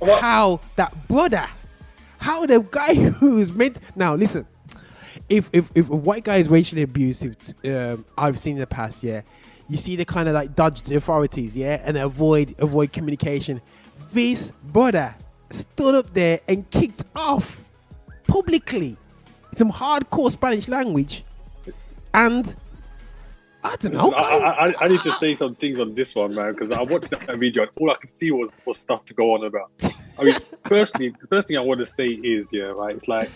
how that brother, how the guy who's made. Now listen, if a white guy is racially abusive, I've seen in the past, yeah, you see they kind of like dodge the authorities, yeah, and avoid communication. This brother stood up there and kicked off publicly some hardcore Spanish language, and I don't know. I need to say some things on this one, man, because I watched that video and all I could see was stuff to go on about. I mean, firstly, the first thing I want to say is, yeah, right, it's like,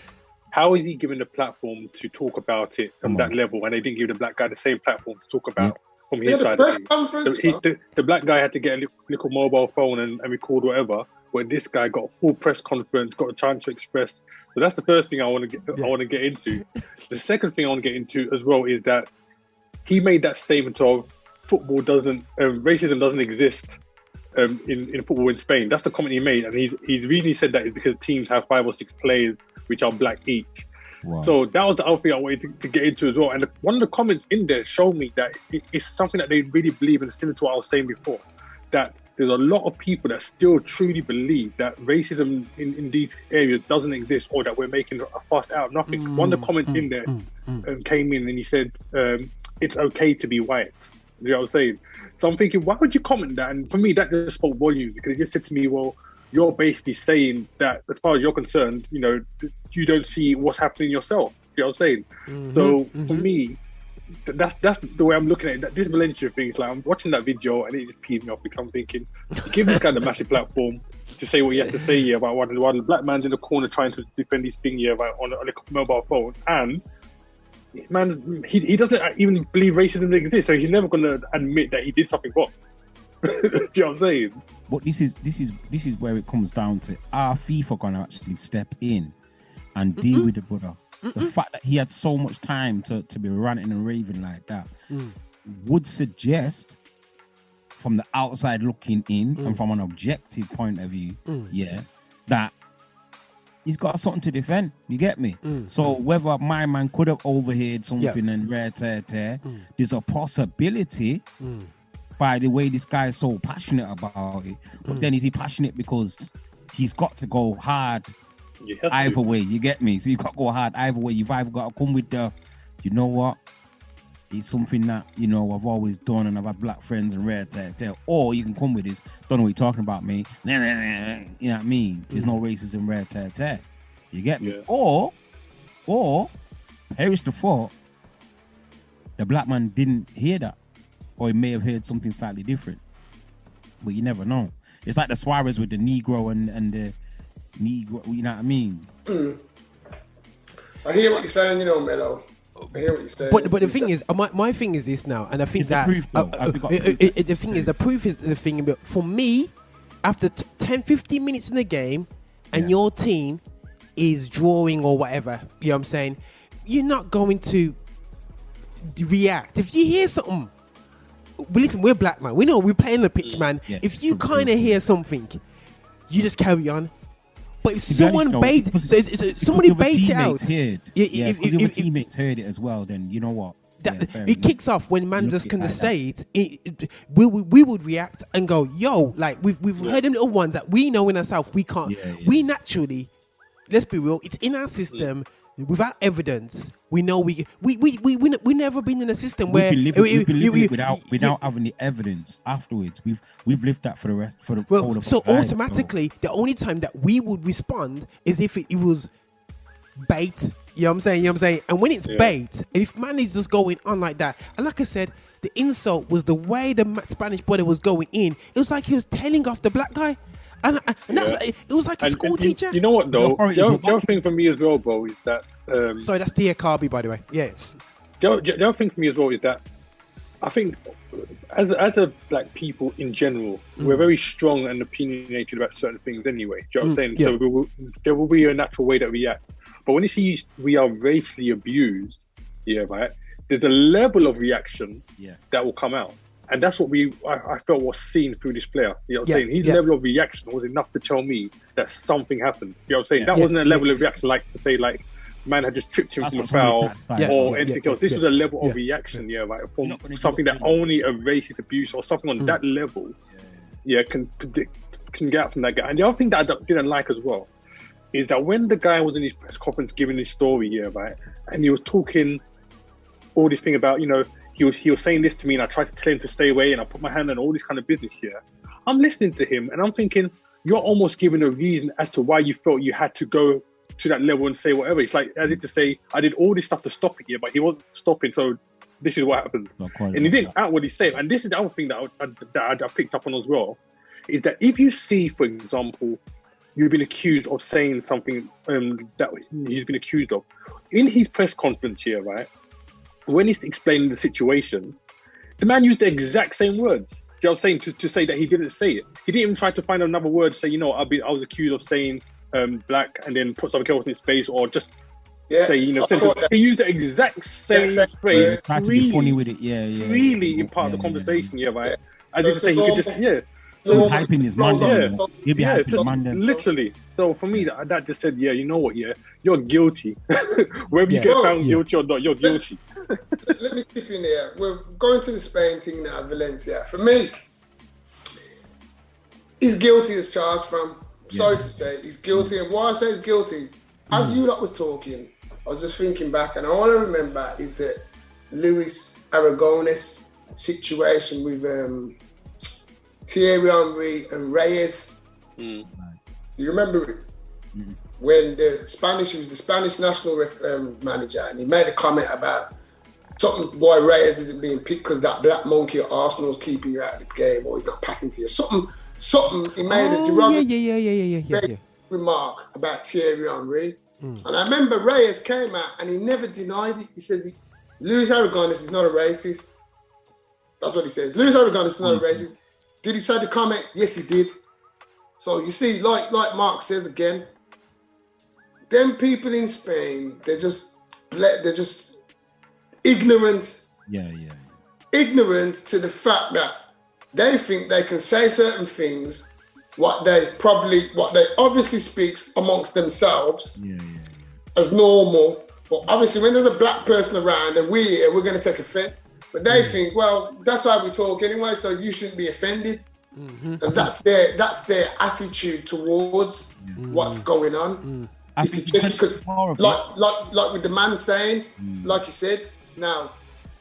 how is he given the platform to talk about it on that level when they didn't give the black guy the same platform to talk about from his side of things? So the black guy had to get a little mobile phone and record whatever, where this guy got a full press conference, got a chance to express. So that's the first thing I want to get into. The second thing I want to get into as well is that he made that statement of racism doesn't exist in football in Spain. That's the comment he made, and he's really said that is because teams have 5 or 6 players which are black each. Wow. So that was the other thing I wanted to get into as well. And one of the comments in there showed me that it's something that they really believe in, similar to what I was saying before, that there's a lot of people that still truly believe that racism in these areas doesn't exist, or that we're making a fuss out of nothing. One of the comments in there came in and he said, it's okay to be white. You know what I'm saying? So I'm thinking, why would you comment that? And for me, that just spoke volumes, because it just said to me, well, you're basically saying that as far as you're concerned, you know, you don't see what's happening yourself. You know what I'm saying? So for me, that's the way I'm looking at it. That this Valencia thing is like, I'm watching that video and it just pees me off, because I'm thinking, give this guy the massive platform to say what he has to say here about while the black man's in the corner trying to defend his thing here about on a mobile phone, and man, he doesn't even believe racism exists, so he's never going to admit that he did something wrong. Do you know what I'm saying? But this is where it comes down to, are FIFA gonna actually step in and deal with the brother? The fact that he had so much time to be ranting and raving like that would suggest, from the outside looking in and from an objective point of view, that he's got something to defend. You get me? So whether my man could have overheard something and there's a possibility. By the way, this guy is so passionate about it. But then is he passionate because he's got to go hard either way? You get me? So you've got to go hard either way. You've either got to come with the, you know what? It's something that, you know, I've always done and I've had black friends and or you can come with this, don't know what you're talking about, me. You know what I mean? There's no racism, You get me? Or perish the thought, the black man didn't hear that. Or he may have heard something slightly different. But you never know. It's like the Suarez with the Negro and the Negro, you know what I mean? I hear what you're saying, you know, Mello. I hear what you're saying. But the thing is, my thing is this now, and I think it's that the thing is, the proof is the thing. But for me, after 10, 15 minutes in the game, and your team is drawing or whatever, you know what I'm saying, you're not going to react. If you hear something, listen, we're black, man. We know we're playing the pitch, man. Yeah, if you kind of hear something, you just carry on. But if someone baits it out, if your teammates heard it as well, then you know what? It kicks off when man just kind of say it. We would react and go, yo, like we've heard them little ones that we know in ourselves we can't. We naturally, let's be real, it's in our system. Without evidence, we know we never been in a system where without having the evidence afterwards. We've lived that for the rest for the whole of so automatically the only time that we would respond is if it was bait. You know what I'm saying? And when it's bait, and if man is just going on like that, and like I said, the insult was the way the Spanish brother was going in. It was like he was telling off the black guy. And it was like a school teacher. You know what, though? The other thing for me as well, bro, is that... sorry, that's Diakhaby, by the way. Yeah. The other thing for me as well is that I think as a black people in general, we're very strong and opinionated about certain things anyway. Do you know what I'm saying? Yeah. So there will be a natural way that we act. But when you see we are racially abused, right, there's a level of reaction that will come out. And that's what I felt was seen through this player. You know what I'm saying? His level of reaction was enough to tell me that something happened. You know what I'm saying? That wasn't a level of reaction like to say like man had just tripped him from a foul or anything else. This was a level of reaction, right, from something that only a racist abuse or something on that level, can can get from that guy. And the other thing that I didn't like as well is that when the guy was in his press conference giving his story here, right, and he was talking all this thing about, he was saying this to me, and I tried to tell him to stay away, and I put my hand on all this kind of business here. I'm listening to him, and I'm thinking, you're almost giving a reason as to why you felt you had to go to that level and say whatever. It's like as if to say, I did all this stuff to stop it here, but he wasn't stopping, so this is what happened. And he didn't act what he said. And this is the other thing that I picked up on as well, is that if you see, for example, you've been accused of saying something that he's been accused of, in his press conference here, right, when he's explaining the situation, the man used the exact same words. You know what I'm saying? To say that he didn't say it. He didn't even try to find another word to say, I was accused of saying black, and then put something else in his space, or just say, he used the exact same phrase. Try to be funny with it, really in part of the conversation, right? I didn't say he could just, He's hyping his man down. He'll be hyping his man down. Literally. So for me, that just said, you know what, you're guilty. Whether you get found guilty or not, you're guilty. Let me keep in there. We're going to the Spain thing now, Valencia. For me, he's guilty as charged from. Sorry to say, he's guilty. And why I say he's guilty, as you lot was talking, I was just thinking back, and all I remember is the Luis Aragonés situation with Thierry Henry and Reyes. You remember it? When he was the Spanish national manager, and he made a comment about something, why Reyes isn't being picked because that black monkey at Arsenal's keeping you out of the game, or he's not passing to you. Something he made a derogatory remark about Thierry Henry. And I remember Reyes came out and he never denied it. He says, Luis Aragonés is not a racist. That's what he says. Luis Aragonés is not a racist. Did he say the comment? Yes, he did. So you see, like Mark says again, them people in Spain, they're just ignorant. Ignorant to the fact that they think they can say certain things, what they obviously speaks amongst themselves as normal. But obviously when there's a black person around and we're going to take offense. But they think, well, that's how we talk anyway, so you shouldn't be offended. And that's their attitude towards what's going on. If you check, because like with the man saying, like you said, now,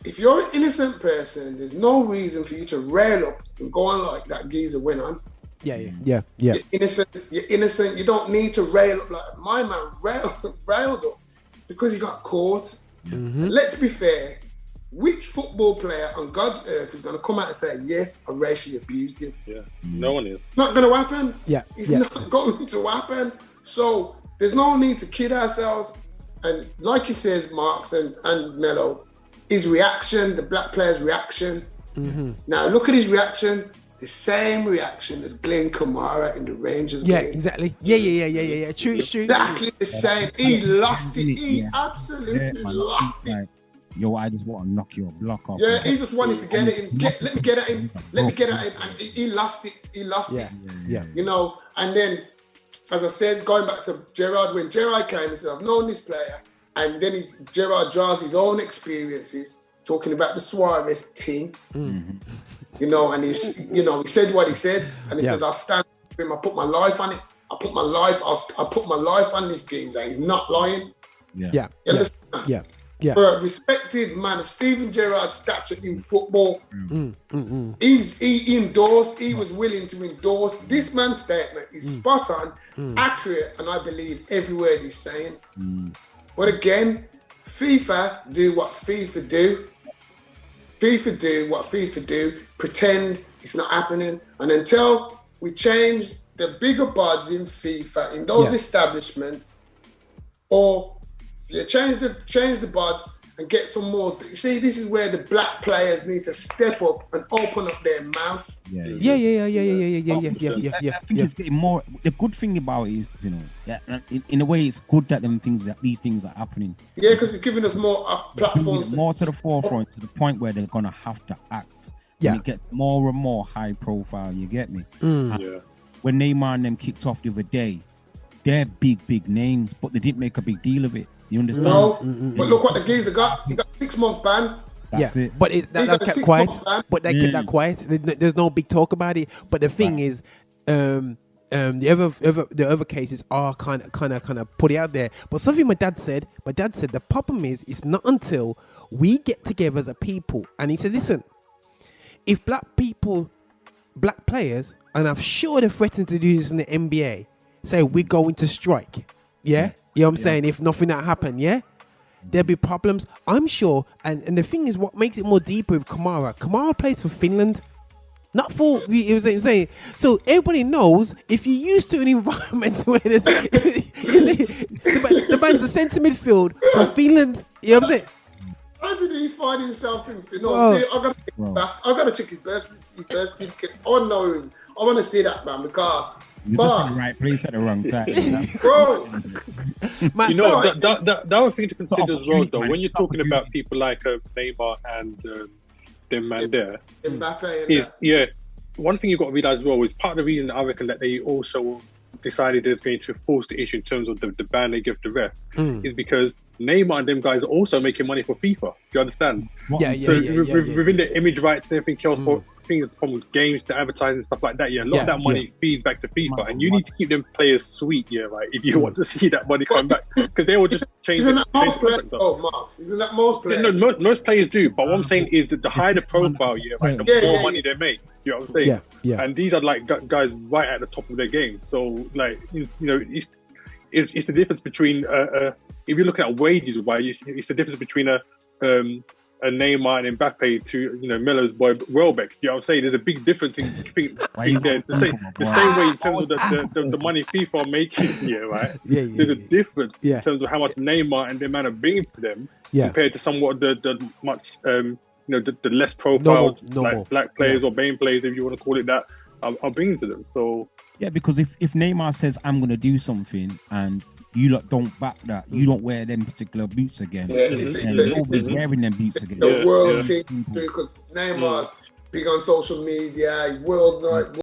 if you're an innocent person, there's no reason for you to rail up and go on like that geezer went on. Yeah. You're innocent. You don't need to rail up like my man railed up because he got caught. And let's be fair. Which football player on God's earth is going to come out and say, yes, I racially abused him? No one is. Not going to happen. It's not going to happen. So there's no need to kid ourselves. And like he says, Marks and Mello, his reaction, the black player's reaction. Now look at his reaction. The same reaction as Glenn Kamara in the Rangers game. Exactly. Yeah. True. Exactly the same. He lost it. He absolutely lost it. Yo, I just want to knock your block off. Yeah, he just wanted to get at him. Let me get at him. And he lost it. And then, as I said, going back to Gerrard, when Gerrard came, he said, I've known this player. And then Gerrard draws his own experiences, talking about the Suarez team. And he said what he said. And he said, I'll stand with him. I put my life on it. I put my life on this geezer. He's not lying. You understand? For a respected man of Steven Gerrard's stature in football, he endorsed, he was willing to endorse. This man's statement is spot on, accurate, and I believe every word he's saying. But again, FIFA do what FIFA do. FIFA do what FIFA do, pretend it's not happening. And until we change the bigger bods in FIFA, in those establishments, or change the bods and get some more. You see, this is where the black players need to step up and open up their mouth. Yeah. I think it's getting more. The good thing about it is, in a way, it's good that these things are happening. Yeah, because it's giving us more platforms. More to the forefront, to the point where they're gonna have to act. And it gets more and more high profile. You get me? When Neymar and them kicked off the other day, they're big names, but they didn't make a big deal of it. You understand? No, but look what the geezer got. He got 6 months ban. That's it. But that kept quiet. But they kept that quiet. There's no big talk about it. But the thing is, the other cases are kind of put it out there. But something my dad said the problem is it's not until we get together as a people, and he said, listen, if black players, and I'm sure they're threatening to do this in the NBA, say we're going to strike, yeah, you know what I'm saying, if nothing that happened, yeah, there'll be problems, I'm sure. And the thing is, what makes it more deeper with Kamara plays for Finland, not for, he was saying, so everybody knows if you're used to an environment where there's the man's a centre midfield for Finland, you know what I'm saying? How did he find himself in Finland? No, see, I gotta check his birth certificate. Oh no, I want to see that, man, because you're just in the right place at the wrong time. Bro, Man, you know, that one thing to consider as well, though, when you're talking about people like Neymar and them man there, Mbappe is one thing you've got to realize as well is part of the reason I reckon that they also decided it's going to force the issue in terms of the ban they give the ref is because Neymar and them guys are also making money for FIFA. Do you understand? Within the image rights and everything else, for things from games to advertising and stuff like that, a lot of that money feeds back to FIFA, and you need to keep them players sweet, right? If you want to see that money come back, because they will just change. Isn't that most players? Oh, Marks, isn't that most players? No, most players do, but what I'm saying is that the higher the profile, right, the more money they make. You know what I'm saying? And these are like guys right at the top of their game. So, like, you know, it's the difference between if you're looking at wages, right? It's the difference between a Neymar and Mbappe to, you know, Melo's boy Welbeck. You know what I'm saying? There's a big difference in the same way in terms of the money FIFA are making, right? There's a difference in terms of how much Neymar and the man are bringing to them compared to somewhat the much you know, the less profiled like black players or BAME players, if you want to call it that, are bringing to them. So because if Neymar says I'm going to do something and you lot don't back that, you don't wear them particular boots again, and nobody's wearing them boots again. The world team, because Neymar's big on social media, he's worldwide.